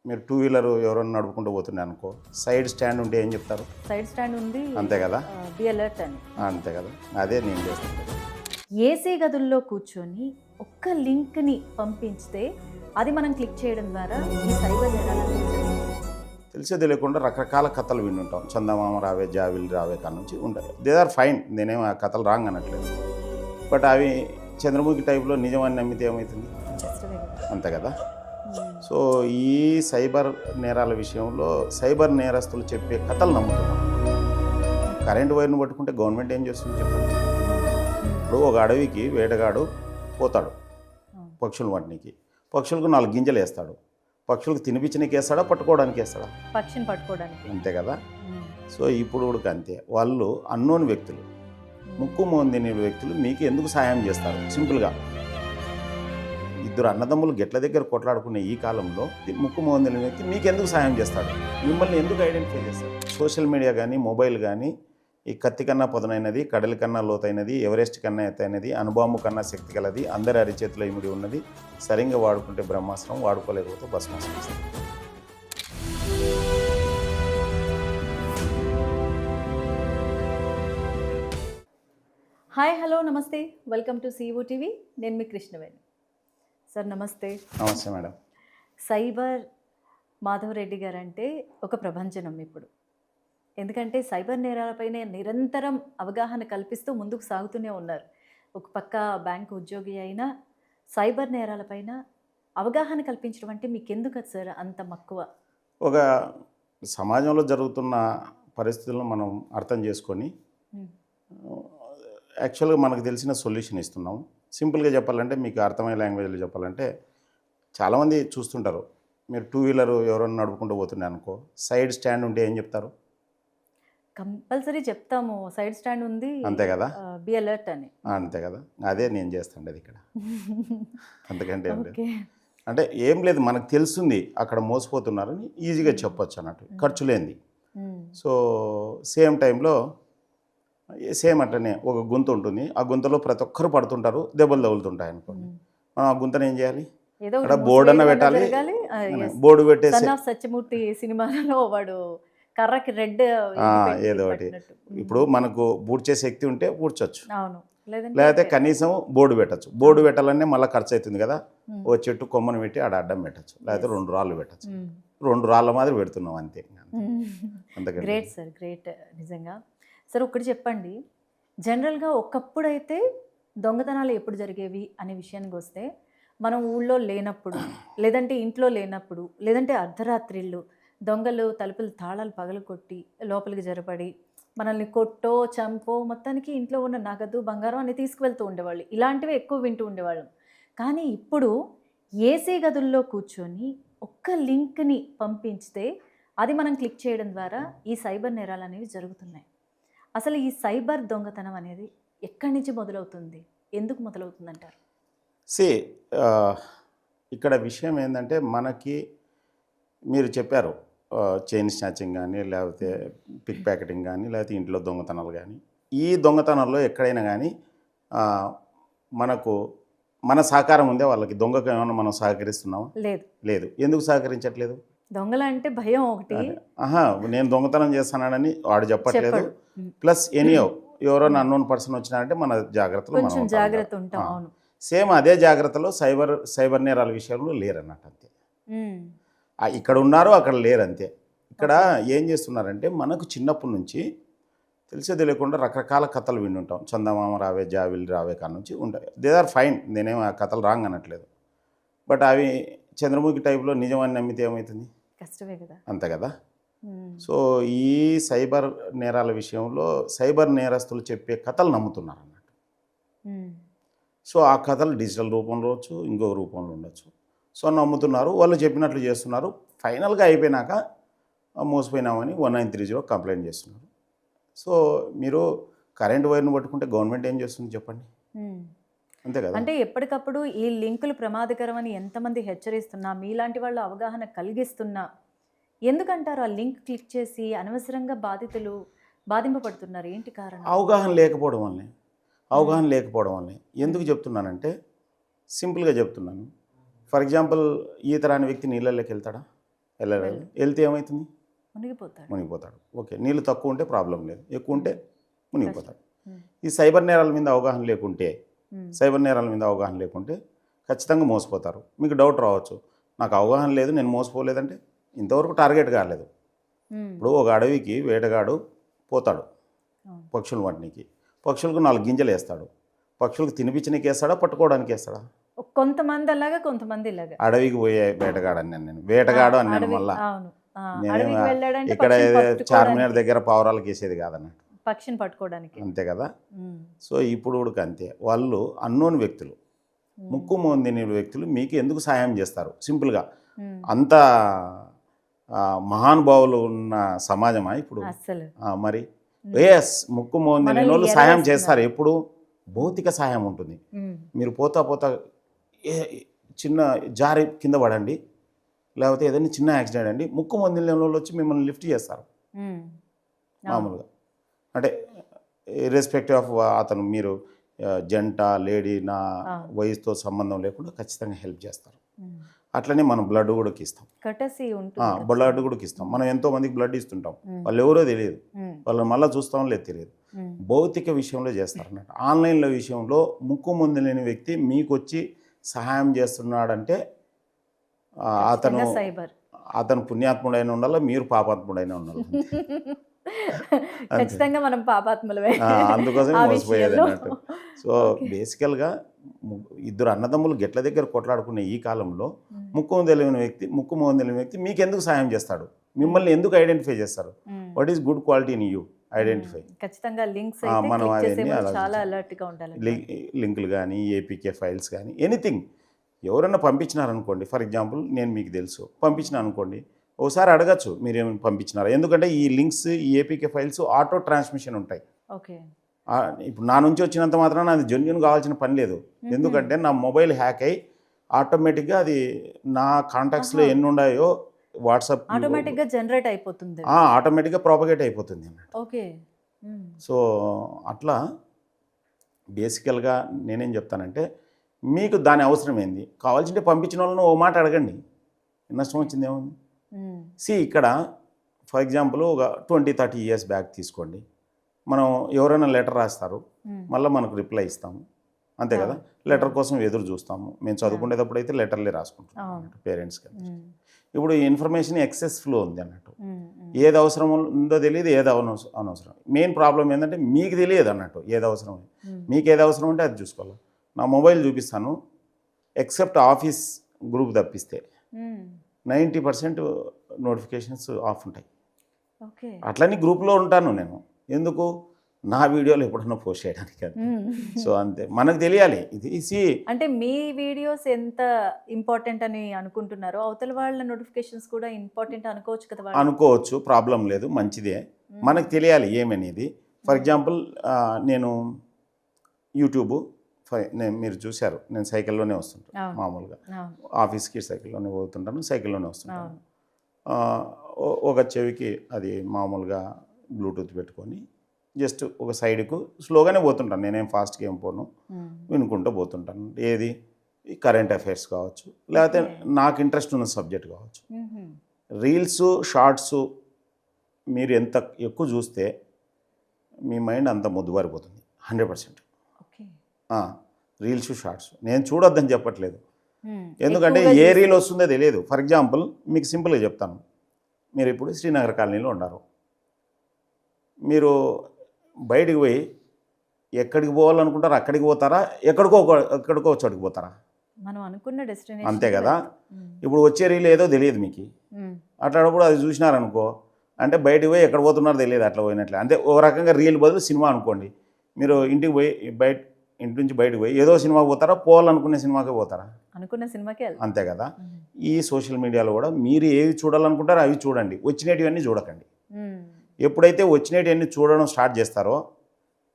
మీరు two wheeler ఎవరైనా నడుపుకుంటూ పోతున్నాయి అనుకో, సైడ్ స్టాండ్ ఉంటే ఏం చెప్తారు? సైడ్ స్టాండ్ ఉంది, అంతే కదా, బి అలర్ట్ అని. అంతే కదా, అదే నేను చేస్తాను. ఏసీ గదుల్లో కూర్చొని ఒక్క లింక్ని పంపించితే అది మనం క్లిక్ చేయడం ద్వారా ఈ సైబర్ నేరాలను తెలిసే తెలియకుండా రకరకాల కథలు వింటుంటాం. చందమామ రావే, జావిల్ రావే కాడ నుంచి ఉంటాయి. దే ఆర్ ఫైన్, నేనేం ఆ కథలు రాంగ్ అనట్లేదు. బట్ అవి చంద్రముఖి టైప్లో నిజమని నమ్మితే ఏమవుతుంది? అంతే కదా. సో ఈ సైబర్ నేరాల విషయంలో సైబర్ నేరస్తులు చెప్పే కథలు నమ్ముతున్నాం. కరెంటు వైర్ను పట్టుకుంటే గవర్నమెంట్ ఏం చేస్తుంది చెప్పండి? ఇప్పుడు ఒక అడవికి వేటగాడు పోతాడు పక్షులు వాటికి, పక్షులకు 4 గింజలు వేస్తాడు. పక్షులకు తినిపించడానికి వేస్తాడా, పట్టుకోవడానికి వేస్తాడా? పక్షిని పట్టుకోవడానికి. అంతే కదా. సో ఇప్పుడు కూడా అంతే, వాళ్ళు అన్నోన్ వ్యక్తులు, ముక్కు మోందిని వ్యక్తులు మీకు ఎందుకు సహాయం చేస్తారు? సింపుల్గా ఇద్దరు అన్నదమ్ములు గెట్ల దగ్గర కొట్లాడుకునే ఈ కాలంలో ముక్కు మోందిని వ్యక్తి మీకు ఎందుకు సహాయం చేస్తాడు? మిమ్మల్ని ఎందుకు ఐడెంటిఫై చేస్తాడు? సోషల్ మీడియా కానీ, మొబైల్ కానీ ఈ కత్తి కన్నా పదునైనది, కడలి కన్నా లోతైనది, ఎవరెస్ట్ కన్నా ఎత్తైనది, అనుభవము కన్నా శక్తి కలది, అందరి అరిచేతిలో ఇమిడి ఉన్నది. సరిగ్గా వాడుకుంటే బ్రహ్మాస్త్రం, వాడుకోలేకపోతే భస్మాస్త్రం. హాయ్, హలో, నమస్తే, వెల్కమ్ టు సిఓ టీవీ. నేను మీ కృష్ణవేణి. సార్ నమస్తే. నమస్తే మేడం. సైబర్ మాధవరెడ్డి గారు అంటే ఒక ప్రభంజనం ఇప్పుడు. ఎందుకంటే సైబర్ నేరాలపైనే నిరంతరం అవగాహన కల్పిస్తూ ముందుకు సాగుతూనే ఉన్నారు. ఒక పక్క బ్యాంకు ఉద్యోగి అయినా సైబర్ నేరాలపైన అవగాహన కల్పించడం అంటే మీకు ఎందుకు సార్ అంత మక్కువ? ఒక సమాజంలో జరుగుతున్న పరిస్థితులను మనం అర్థం చేసుకొని యాక్చువల్గా మనకు తెలిసిన సొల్యూషన్ ఇస్తున్నాం. సింపుల్గా చెప్పాలంటే, మీకు అర్థమయ్యే లాంగ్వేజ్లో చెప్పాలంటే, చాలామంది చూస్తుంటారు, మీరు టూ వీలర్ ఎవరైనా నడుపుకుంటూ పోతున్నాయి అనుకో, సైడ్ స్టాండ్ ఉంటే ఏం చెప్తారు? కంపల్సరీ చెప్తాము, సైడ్ స్టాండ్ ఉంది, అంతే కదా, బి అలర్ట్ అని. అంతే కదా, అదే నేను చేస్తాను అది ఇక్కడ. అంతకంటే ఏం లేదు. అంటే ఏం లేదు, మనకు తెలుస్తుంది అక్కడ మోసపోతున్నారని ఈజీగా చెప్పొచ్చు అన్నట్టు, ఖర్చు లేనిది. సో సేమ్ టైంలో సేమ్ అట్లనే ఒక గుంత ఉంటుంది, ఆ గుంతలో ప్రతి ఒక్కరు పడుతుంటారు, దెబ్బలు తగులుతుంటాయి అనుకోండి. మనం ఆ గుంతను ఏం చేయాలి? అక్కడ బోర్డు అన్న పెట్టాలి. బోర్డు పెట్టేసి సత్యమూర్తి సినిమాలో వాడు కర్రకి రెడ్ ఏదో ఒకటి. ఇప్పుడు మనకు బూడ్చే శక్తి ఉంటే బూడ్చొచ్చు, అవును, లేకపోతే కనీసం బోర్డు పెట్టచ్చు. బోర్డు పెట్టాలనే మళ్ళీ ఖర్చు అవుతుంది కదా. ఓ చెట్టు కొమ్మను పెట్టి ఆడ అడ్డం పెట్టచ్చు, లేకపోతే 2 రాళ్ళు పెట్టచ్చు. 2 రాళ్ళ మాదిరి పెడుతున్నాం అంతే. అంతకంటే గ్రేట్ సార్, గ్రేట్ నిజంగా. సార్ ఒకటి చెప్పండి, జనరల్గా ఒకప్పుడైతే దొంగతనాలు ఎప్పుడు జరిగేవి అనే విషయానికి వస్తే, మనం ఊళ్ళో లేనప్పుడు, లేదంటే ఇంట్లో లేనప్పుడు, లేదంటే అర్ధరాత్రిళ్ళు దొంగలు తలుపులు తాళాలు పగలగొట్టి లోపలికి జరపడి మనల్ని కొట్టో చంపో మొత్తానికి ఇంట్లో ఉన్న నగదు బంగారం అని తీసుకువెళ్తూ ఉండేవాళ్ళు. ఇలాంటివి ఎక్కువ వింటూ ఉండేవాళ్ళం. కానీ ఇప్పుడు ఏసీ గదుల్లో కూర్చొని ఒక్క లింక్ని పంపించితే అది మనం క్లిక్ చేయడం ద్వారా ఈ సైబర్ నేరాలు అనేవి జరుగుతున్నాయి. అసలు ఈ సైబర్ దొంగతనం అనేది ఎక్కడి నుంచి మొదలవుతుంది, ఎందుకు మొదలవుతుంది అంటారు? ఇక్కడ విషయం ఏంటంటే, మనకి మీరు చెప్పారు చైన్ స్నాచింగ్ కానీ, లేకపోతే పిక్ ప్యాకెటింగ్ కానీ, లేకపోతే ఇంట్లో దొంగతనాలు కానీ, ఈ దొంగతనాల్లో ఎక్కడైనా కానీ మనకు మన సహకారం ఉందే వాళ్ళకి. దొంగకు ఏమైనా మనం సహకరిస్తున్నామా? లేదు. ఎందుకు సహకరించట్లేదు? దొంగల అంటే భయం ఒకటి. నేను దొంగతనం చేస్తానని వాడు చెప్పట్లేదు. ప్లస్ ఎవరైనా అన్నోన్ పర్సన్ వచ్చినారంటే మన జాగ్రత్త ఉంటాం. సేమ్ అదే జాగ్రత్తలో సైబర్ నేరాల విషయంలో లేరన్నట్టు. అంతే, ఇక్కడ ఉన్నారు, అక్కడ లేరు, అంతే. ఇక్కడ ఏం చేస్తున్నారంటే, మనకు చిన్నప్పటి నుంచి తెలిసే తెలియకుండా రకరకాల కథలు వింటుంటాం. చందమామ రావే, జావిల్ రావే కాడ నుంచి ఉంటాయి. దే ఆర్ ఫైన్, నేనేం ఆ కథలు రాంగ్ అనట్లేదు. బట్ అవి చంద్రముఖి టైప్లో నిజమని నమ్మితే ఏమవుతుంది? కష్టమే కదా. అంతే కదా. సో ఈ సైబర్ నేరాల విషయంలో సైబర్ నేరస్తులు చెప్పే కథలు నమ్ముతున్నారు అన్నట్టు. సో ఆ కథలు డిజిటల్ రూపంలో ఉండొచ్చు, ఇంకొక రూపంలో ఉండొచ్చు. సో నమ్ముతున్నారు, వాళ్ళు చెప్పినట్లు చేస్తున్నారు. ఫైనల్గా అయిపోయినాక మోసపోయినామని 1930 కంప్లైంట్ చేస్తున్నారు. సో మీరు కరెంటు వైర్ను పట్టుకుంటే గవర్నమెంట్ ఏం చేస్తుంది చెప్పండి? అంతే కదా. అంటే ఎప్పటికప్పుడు ఈ లింకులు ప్రమాదకరం అని ఎంతమంది హెచ్చరిస్తున్నా, మీలాంటి వాళ్ళు అవగాహన కలిగిస్తున్నా, ఎందుకంటారు ఆ లింక్ క్లిక్ చేసి అనవసరంగా బాధితులు బాధింపబడుతున్నారు? ఏంటి కారణం? అవగాహన లేకపోవడం వల్లే. ఎందుకు చెప్తున్నానంటే, సింపుల్గా చెప్తున్నాను. ఫర్ ఎగ్జాంపుల్, ఈత రాని వ్యక్తి నీళ్ళలోకి వెళ్తాడా? వెళ్ళలేదు. వెళ్తే ఏమవుతుంది? మునిగిపోతాడు. మునిగిపోతాడు. ఓకే, నీళ్ళు తక్కువ ఉంటే ప్రాబ్లం లేదు, ఎక్కువ ఉంటే మునిగిపోతాడు. ఉమ్. ఈ సైబర్ నేరాల మీద అవగాహన లేకుంటే ఖచ్చితంగా మోసపోతారు. మీకు డౌట్ రావచ్చు, నాకు అవగాహన లేదు, నేను మోసపోలేదంటే ఇంతవరకు టార్గెట్ కాలేదు. ఇప్పుడు ఒక అడవికి వేటగాడు పోతాడు పక్షులు వాటికి, పక్షులకు 4 గింజలు వేస్తాడు. పక్షులకు తినిపించడానికి వేస్తాడా, పట్టుకోవడానికి వేస్తాడా? కొంతమంది అలాగా, కొంతమంది ఇలాగా. అడవికి పోయే వేటగాడు అన్నాను నేను, వేటగాడు అన్నాను. అడవి- మళ్ళా అవును. నేను అడవికి వెళ్ళాడంటే ఇక్కడ పక్షిని చార్మినార్ పట్టుకోవడానికి. దగ్గర పావురాలకు వేసేది కాదన్నట్టు, పక్షిని పట్టుకోవడానికి. అంతే కదా. ఉమ్. సో ఇప్పుడు కూడా అంతే, వాళ్ళు అన్నోన్ వ్యక్తులు, ముక్కు మోందిని వ్యక్తులు మీకు ఎందుకు సహాయం చేస్తారు? సింపుల్గా ఉమ్. అంత మహానుభావులు ఉన్న సమాజమా ఇప్పుడు? అస్సలు. మరి ఉమ్. ఎస్, ముక్కు మోందిని మనల్ని వాళ్ళు సహాయం ఎరవేస్తున్నారు. చేస్తారు. ఎప్పుడు భౌతిక సహాయం ఉంటుంది. ఉమ్. మీరు పోతా చిన్న జారి కింద పడండి, లేకపోతే ఏదైనా చిన్న యాక్సిడెంట్ అండి, ముక్కు మందిలో వాళ్ళు వచ్చి మిమ్మల్ని లిఫ్ట్ చేస్తారు ఉమ్. మామూలుగా. అంటే ఇర్రెస్పెక్టివ్ ఆఫ్ అతను మీరు జంట లేడీ నా వయసుతో సంబంధం లేకుండా ఖచ్చితంగా హెల్ప్ చేస్తారు. ఉమ్. అట్లనే మనం బ్లడ్ కూడా ఇస్తాం, కటసి ఉంటుంది. బ్లడ్ కూడా ఇస్తాం. మనం ఎంతో మందికి బ్లడ్ ఇస్తుంటాం, ఉమ్. వాళ్ళు ఎవరో తెలియదు, ఉమ్. వాళ్ళని మళ్ళీ చూస్తామో లేదు తెలియదు. ఉమ్. భౌతిక విషయంలో చేస్తారు అన్నట్టు. ఆన్లైన్లో విషయంలో ముక్కు ముందు లేని వ్యక్తి మీకు వచ్చి సహాయం చేస్తున్నాడంటే అతను ఖచ్చితంగా సైబర్. అతను పుణ్యాత్ముడైన ఉండాలి, మీరు పాపాత్ముడైన ఉండాలి. ఖచ్చితంగా మనం పాపాత్ములమే అందుకోసమే ఆ మోసపోయేది విషయంలో. అన్నట్టు. సో బేసికల్గా ఇద్దరు అన్నదమ్ములు గెట్ల దగ్గర కొట్లాడుకునే ఈ కాలంలో ముక్కు తెలియని వ్యక్తి మీకు ఎందుకు సహాయం చేస్తాడు? మిమ్మల్ని ఎందుకు ఐడెంటిఫై చేస్తారు? What is good quality in you? Identify. ఖచ్చితంగా లింక్స్ మనం అవన్నీ చాలా అలర్ట్ గా ఉండాలి. లింకులు కానీ, ఏపీకే ఫైల్స్ కానీ, ఎనీథింగ్ ఎవరైనా పంపించినారనుకోండి, ఫర్ ఎగ్జాంపుల్ నేను మీకు తెలుసు పంపించిన అనుకోండి, ఒకసారి అడగచ్చు మీరేమైనా పంపించినారా. ఎందుకంటే ఈ లింక్స్, ఈ ఏపీకే ఫైల్స్ ఆటో ట్రాన్స్మిషన్ ఉంటాయి. ఓకే. ఇప్పుడు నా నుంచి వచ్చినంత మాత్రాన అది జెన్యూన్ కావాల్సిన పని లేదు. ఎందుకంటే నా మొబైల్ హ్యాక్ అయ్యి ఆటోమేటిక్గా అది నా కాంటాక్ట్స్లో ఎన్ని ఉన్నాయో వాట్సాప్ ఆటోమేటిక్గా జనరేట్ అయిపోతుంది. ఆటోమేటిక్గా ప్రాపగేట్ అయిపోతుంది అన్నట్టు. ఓకే. సో అట్లా బేసికల్గా నేనేం చెప్తానంటే, మీకు దాని అవసరం ఏంది? కావాల్సింటే పంపించిన వాళ్ళను ఓ మాట అడగండి, నష్టం వచ్చింది ఏముంది? ఇక్కడ ఫర్ ఎగ్జాంపుల్ ఒక 20-30 ఇయర్స్ బ్యాక్ తీసుకోండి, మనం ఎవరైనా లెటర్ రాస్తారు, మళ్ళీ మనకు రిప్లై ఇస్తాము, అంతే కదా. లెటర్ కోసం ఎదురు చూస్తాము. మేము చదువుకునేటప్పుడు అయితే లెటర్లే రాసుకుంటాం పేరెంట్స్కి. ఇప్పుడు ఈ ఇన్ఫర్మేషన్ ఎక్సెస్ ఫ్లో ఉంది అన్నట్టు. ఏది అవసరం ఉందో తెలియదు, ఏది అనవసరం. మెయిన్ ప్రాబ్లం ఏంటంటే మీకు తెలియదు అన్నట్టు ఏది అవసరం. మీకు ఏది అవసరం ఉంటే అది చూసుకోవాలి. నా మొబైల్ చూపిస్తాను, ఎక్సెప్ట్ ఆఫీస్ గ్రూప్ తప్పిస్తే 90% నోటిఫికేషన్స్ ఆఫ్ ఉంటాయి. అట్లని గ్రూప్లో ఉంటాను నేను, ఎందుకు? నా వీడియోలు ఎప్పుడన్నా పోస్ట్ చేయడానికి అది. సో అంతే, మనకు తెలియాలి ఇది. అంటే మీ వీడియోస్ ఎంత ఇంపార్టెంట్ అని అనుకుంటున్నారో అవతల వాళ్ళ నోటిఫికేషన్స్ కూడా ఇంపార్టెంట్ అనుకోవచ్చు కదా. అనుకోవచ్చు, ప్రాబ్లం లేదు, మంచిదే. మనకు తెలియాలి ఏమనేది. ఫర్ ఎగ్జాంపుల్ నేను యూట్యూబ్ మీరు చూశారు, నేను సైకిల్లోనే వస్తుంటాను మామూలుగా, ఆఫీస్కి సైకిల్లోనే పోతుంటాను, సైకిల్లోనే వస్తుంటాను. ఒక చెవికి అది మామూలుగా బ్లూటూత్ పెట్టుకొని జస్ట్ ఒక సైడ్కు స్లోగానే పోతుంటాను, నేనేం ఫాస్ట్గా ఏం పోను, వినుకుంటూ పోతుంటాను. ఏది? కరెంట్ అఫైర్స్ కావచ్చు, లేకపోతే నాకు ఇంట్రెస్ట్ ఉన్న సబ్జెక్ట్ కావచ్చు. రీల్స్, షార్ట్స్ మీరు ఎంత ఎక్కువ చూస్తే మీ మైండ్ అంత మొద్దుబారిపోతుంది 100%. రీల్స్, షార్ట్స్ నేను చూడొద్దని చెప్పట్లేదు, ఎందుకంటే ఏ రీల్ వస్తుందో తెలియదు. ఫర్ ఎగ్జాంపుల్ మీకు సింపుల్గా చెప్తాను, మీరు ఇప్పుడు శ్రీనగర్ కాలనీలో ఉన్నారు, మీరు బయటికి పోయి ఎక్కడికి పోవాలనుకుంటారో అక్కడికి పోతారా, ఎక్కడికో చోటుకు పోతారా? మనం అనుకున్న డెస్టినేషన్ అంతే కదా. ఇప్పుడు వచ్చే రీల్ ఏదో తెలియదు మీకు, అట్లాడప్పుడు అది చూసినారనుకో, అంటే బయటికి పోయి ఎక్కడ పోతున్నారో తెలియదు, అట్లా పోయినట్లే. అంటే ఓ రకంగా రీల్ బదులు సినిమా అనుకోండి. మీరు ఇంటికి పోయి ఇంటి నుంచి బయటకు పోయి ఏదో సినిమాకి పోతారా, పోవాలనుకునే సినిమాకే పోతారా? అనుకున్న సినిమాకే. అంతే కదా. ఈ సోషల్ మీడియాలో కూడా మీరు ఏవి చూడాలనుకుంటారో అవి చూడండి, వచ్చినటివన్నీ చూడకండి. ఎప్పుడైతే వచ్చినటివన్నీ చూడడం స్టార్ట్ చేస్తారో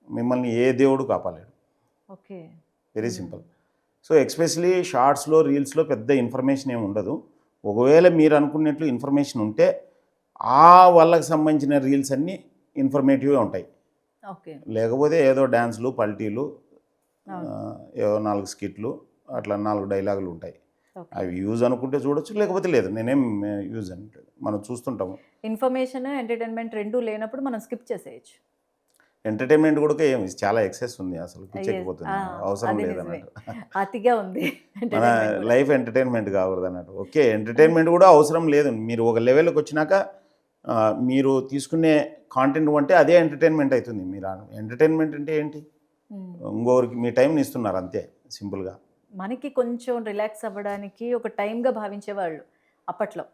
మిమ్మల్ని ఏ దేవుడు కాపాలేడు. Okay, very simple. So especially షార్ట్స్లో, రీల్స్లో పెద్ద ఇన్ఫర్మేషన్ ఏమి ఉండదు. ఒకవేళ మీరు అనుకున్నట్లు ఇన్ఫర్మేషన్ ఉంటే ఆ వాళ్ళకి సంబంధించిన రీల్స్ అన్నీ ఇన్ఫర్మేటివ్గా ఉంటాయి. లేకపోతే ఏదో డ్యాన్స్లు, పల్టీలు, ఏదో 4 స్కిట్లు, అట్లా 4 డైలాగులు ఉంటాయి. ఓకే. అవి యూజ్ అనుకుంటే చూడొచ్చు, లేకపోతే లేదు. నేనేం యూజ్ అంటే మనం చూస్తుంటాము. ఇన్ఫర్మేషన్, ఎంటర్‌టైన్‌మెంట్ 2 లేనప్పుడు మనం స్కిప్ చేసేయొచ్చు. ఎంటర్టైన్మెంట్ కూడా ఏం చాలా ఎక్సెస్ ఉంది, అసలు యెస్. పిచ్చెక్కిపోతుంది, ఆ! అవసరం అది నిజమే. లేదన్నట్టు. అతిగా ఉంది మన ఎంటర్‌టైన్‌మెంట్ కూడా. లైఫ్ ఎంటర్టైన్మెంట్ కాకూడదు అన్నట్టు. ఓకే, ఎంటర్టైన్మెంట్ కూడా అవసరం లేదు. మీరు ఒక లెవెల్కి వచ్చినాక మీరు తీసుకునే కాంటెంట్ అంటే అదే ఎంటర్టైన్మెంట్ అవుతుంది. మీరు ఎంటర్టైన్మెంట్ అంటే ఏంటి? హ్మ్. ఇంకొకరికి మీ టైంని ఇస్తున్నారు అంతే, సింపుల్గా. మనకి కొంచెం రిలాక్స్ అవ్వడానికి ఒక టైమ్‌గా భావించేవాళ్ళు అప్పట్లో.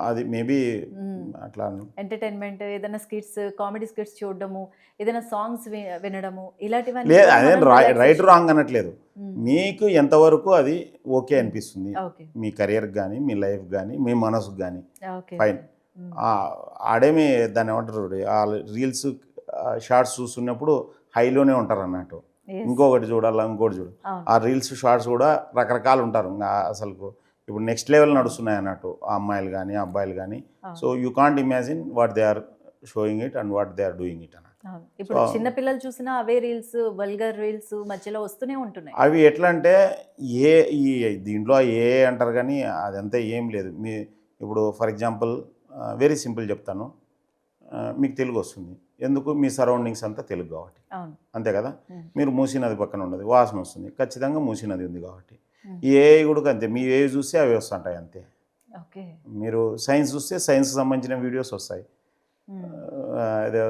అది మేబీ హ్మ్. అట్లా ఎంటర్‌టైన్‌మెంట్ ఏదైనా స్కిట్స్, కామెడీ స్కిట్స్ చూడడము, ఏదైనా సాంగ్స్ వినడము ఇలాంటివన్నీ లేదు, కూడా అదేం మనం రైట్ రిలాక్సేషన్. రాంగ్ అనట్లేదు. హ్మ్. మీకు ఎంతవరకు అది ఓకే హ్మ్. అనిపిస్తుంది, ఓకే. మీ కెరియర్కి కానీ, మీ లైఫ్ కానీ, మీ మనసుకు కానీ, ఓకే. ఫైన్. హ్మ్. ఆడేమి దాన్ని ఏమంటారు, ఆ రీల్స్ షార్ట్స్ చూస్తున్నప్పుడు హైలోనే ఉంటారు అన్నట్టు. యెస్. ఇంకొకటి చూడాలా, ఇంకోటి చూడాలి. అవును. ఆ రీల్స్ షార్ట్స్ కూడా రకరకాలు ఉంటారు. ఇంకా అసలు ఇప్పుడు నెక్స్ట్ లెవెల్ అవును. నడుస్తున్నాయి అన్నట్టు, ఆ అమ్మాయిలు కానీ, అబ్బాయిలు కానీ. అవును. So you can't imagine what they are showing it and what they are doing it అన్నట్టు. అవును. ఇప్పుడు సో చిన్న పిల్లలు చూసినా అవే రీల్స్, వల్గర్ రీల్స్ మధ్యలో వస్తూనే ఉంటున్నాయి. అవి ఎట్లా అంటే ఏ ఈ దీంట్లో ఏ అంటారు కానీ అదంతా ఏం లేదు. ఇప్పుడు ఫర్ ఎగ్జాంపుల్ వెరీ సింపుల్ చెప్తాను. మీకు తెలుగు వస్తుంది ఎందుకు? మీ సరౌండింగ్స్ అంతా తెలుగు కాబట్టి, అవును. అంతే కదా. హ్మ్. మీరు మూసీ నది పక్కన ఉన్నది, వాసన వస్తుంది, ఖచ్చితంగా మూసీ నది ఉంది కాబట్టి. హ్మ్. ఈ ఏఐ కూడా అంతే, మీ ఏవి చూస్తే అవి వస్తుంటాయి అంతే. ఓకే. మీరు సైన్స్ చూస్తే సైన్స్కి సంబంధించిన వీడియోస్ వస్తాయి. హ్మ్. అదే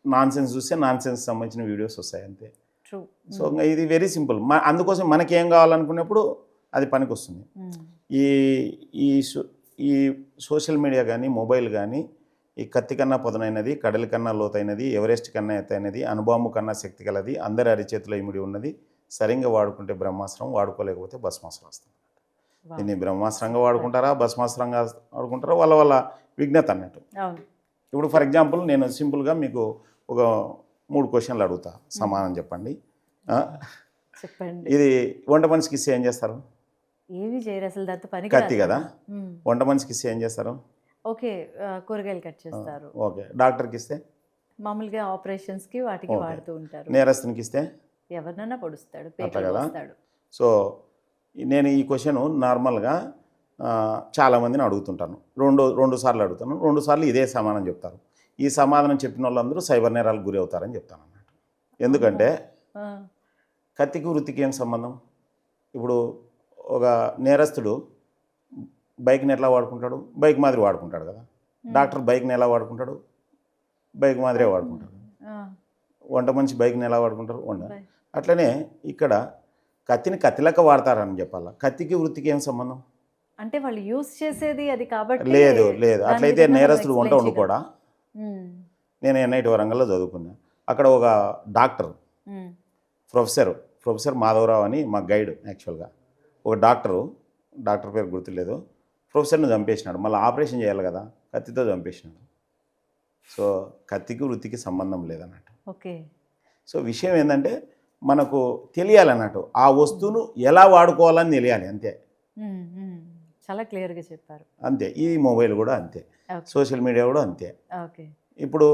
నాన్ సెన్స్ చూస్తే నాన్ సెన్స్కి సంబంధించిన వీడియోస్ వస్తాయి అంతే. ట్రూ. సో ఇంకా ఇది వెరీ సింపుల్. అందుకోసం మనకేం కావాలనుకున్నప్పుడు అది పనికి వస్తుంది. హ్మ్. ఈ ఈ సో- ఈ సోషల్ మీడియా కానీ, మొబైల్ కానీ, ఈ కత్తి కన్నా పదునైనది, కడలి కన్నా లోతైనది, ఎవరెస్ట్ కన్నా ఎత్తైనది, అనుబాంబు కన్నా శక్తి కలది, అందరి అరిచేతిలో ఇమిడి ఉన్నది, సరిగ్గా వాడుకుంటే బ్రహ్మాస్త్రం, వాడుకోలేకపోతే భస్మాస్త్రం వస్తుంది. వావ్! దీన్ని బ్రహ్మాస్త్రంగా సూపర్. వాడుకుంటారా, భస్మాస్త్రంగా వాడుకుంటారా, వాళ్ళ వాళ్ళ విజ్ఞత అన్నట్టు. అవును. ఇప్పుడు ఫర్ ఎగ్జాంపుల్ నేను సింపుల్గా మీకు ఒక 3 క్వశ్చన్లు అడుగుతా, సమాధానం చెప్పండి. ఆ, చెప్పండి. ఇది వంట మనిషికి ఇస్తే ఏం చేస్తారు? ఏవి చేయరు అసలు దాంతో పనికి కత్తి రాదు కదా. హ్మ్. వంట మనిషికి ఇస్తే ఏం చేస్తారు? ఓకే. కూరగాయలు కట్ చేస్తారు. ఓకే. డాక్టర్కి ఇస్తే? మామూలుగా ఆపరేషన్స్‌కి వాటికి ఓకే. వాడుతూ ఉంటారు. నేరస్తునికి ఇస్తే? ఎవరినైనా పొడుస్తాడు. అట్లా పేకలు కదా. కోస్తాడు. సో నేను ఈ క్వశ్చన్ నార్మల్గా చాలామందిని అడుగుతుంటాను. రెండు సార్లు అడుగుతాను, 2 సార్లు ఇదే సమాధానం చెప్తారు. ఈ సమాధానం చెప్పిన వాళ్ళందరూ సైబర్ నేరాలకు గురి అవుతారని చెప్తాను అన్నమాట. ఎందుకంటే ఆ! కత్తికి వృత్తికి ఏం సంబంధం? ఇప్పుడు ఒక నేరస్తుడు బైక్ని ఎట్లా వాడుకుంటాడు? బైక్ మాదిరి వాడుకుంటాడు కదా. డాక్టర్ బైక్ని ఎలా వాడుకుంటాడు? బైక్ మాదిరే వాడుకుంటాడు. ఆ! వంట మనిషి బైక్ని ఎలా వాడుకుంటారు? వంట. బై అట్లనే ఇక్కడ కత్తిని కత్తిలెక్క వాడతారని చెప్పాలా. కత్తికి వృత్తికి ఏం సంబంధం? అంటే వాళ్ళు యూజ్ చేసేది అది కాబట్టి లేదు, లేదు. దాని అట్లయితే విధంగా మనం నేరస్తుడు వంట ఎక్స్‌ప్లెయిన్ వండుకోడా? చేయగలం. హ్మ్. నేను ఎన్ఐటి వరంగల్లో చదువుకున్నా. అక్కడ ఒక డాక్టర్, హ్మ్. ప్రొఫెసర్ మాధవరావు అని మా గైడ్ యాక్చువల్గా. ఒక డాక్టర్ పేరు గుర్తులేదు, ప్రొఫెసర్ని చంపేసినాడు. మళ్ళీ ఆపరేషన్ చేయాలి కదా, కత్తితో చంపేసినాడు. సో కత్తికి వృత్తికి సంబంధం లేదన్నట్టు. ఓకే. సో విషయం ఏంటంటే మనకు తెలియాలన్నట్టు, ఆ వస్తువును ఎలా వాడుకోవాలని తెలియాలి అంతే. హ్మ్. హ్మ్. చాలా క్లియర్‌గా చెప్పారు. అంతే. ఈ మొబైల్ కూడా అంతే, ఓకే. సోషల్ మీడియా కూడా అంతే. ఓకే. ఇప్పుడు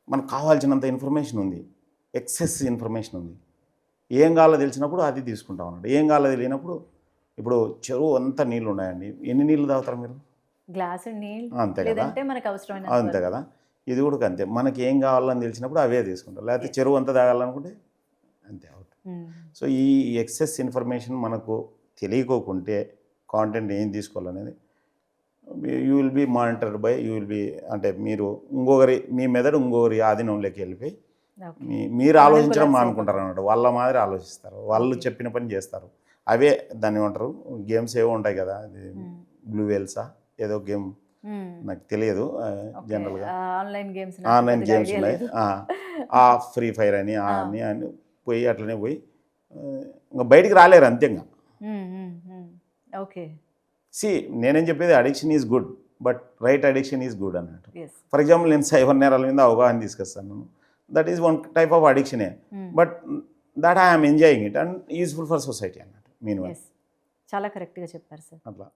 మనకు కావాల్సినంత ఇన్ఫర్మేషన్ ఉంది, ఎక్సెస్ ఇన్ఫర్మేషన్ ఉంది. ఏం కావాలో తెలిసినప్పుడు అది తీసుకుంటాం అన్నట్టు. ఏం కావాలో తెలియనప్పుడు, ఇప్పుడు చెరువు అంతా నీళ్ళు ఉన్నాయండి, ఎన్ని నీళ్ళు తాగుతారు మీరు? గ్లాసు నీళ్ళు అంతే కదా, లేదంటే మనకు అవసరమైనంత అంతే వరకు. కదా. ఇది కూడా అంతే, మనకి ఏం కావాలని తెలిసినప్పుడు అవే తీసుకుంటాం. లేకపోతే చెరువు అంతా తాగాలనుకుంటే అంతే అవుతుంది. హ్మ్. సో ఈ ఎక్సెస్ ఇన్ఫర్మేషన్ మనకు తెలియకోకుంటే కాంటెంట్ ఏం తీసుకోవాలనేది you will be monitored by అంటే మీరు మీ మెదడు ఇంకొకరి ఆధీనంలోకి వెళ్ళిపోయి ఓకే. మీరు మనం ఆలోచించడం కొలాప్స్ మానుకుంటారు అన్నమాట. వాళ్ళ మాదిరి ఆలోచిస్తారు, వాళ్ళు ఓకే. చెప్పిన పని చేస్తారు. అవే దాన్ని ఏమంటారు, గేమ్స్ ఏవో ఉంటాయి కదా, అది హ్మ్. బ్లూ వేల్సా ఏదో గేమ్, హ్మ్. నాకు తెలియదు ఓకే. జనరల్గా. ఆన్‌లైన్ గేమ్స్ ఆన్లైన్ పెద్దగా గేమ్స్ ఐడియా ఉన్నాయి, లేదు. ఫ్రీ ఫైర్ అని ఆ! అని పోయి అట్లనే పోయి ఇంకా బయటికి రాలేరు అంతే. ఇంకా హ్మ్. హ్మ్. హ్మ్. ఓకే. నేనేం చెప్పేది, addiction is good, but right addiction is good అన్నట్టు. యెస్. ఫర్ ఎగ్జాంపుల్ నేను సైబర్ నేరాల మీద అవగాహన తీసుకొస్తాను, that is one type of అడిక్షనే, hmm. But that I'm enjoying it and useful for society అన్నట్టు మీన్ వన్ యెస్. చాలా కరెక్ట్‌గా చెప్పారు సార్. అట్లా.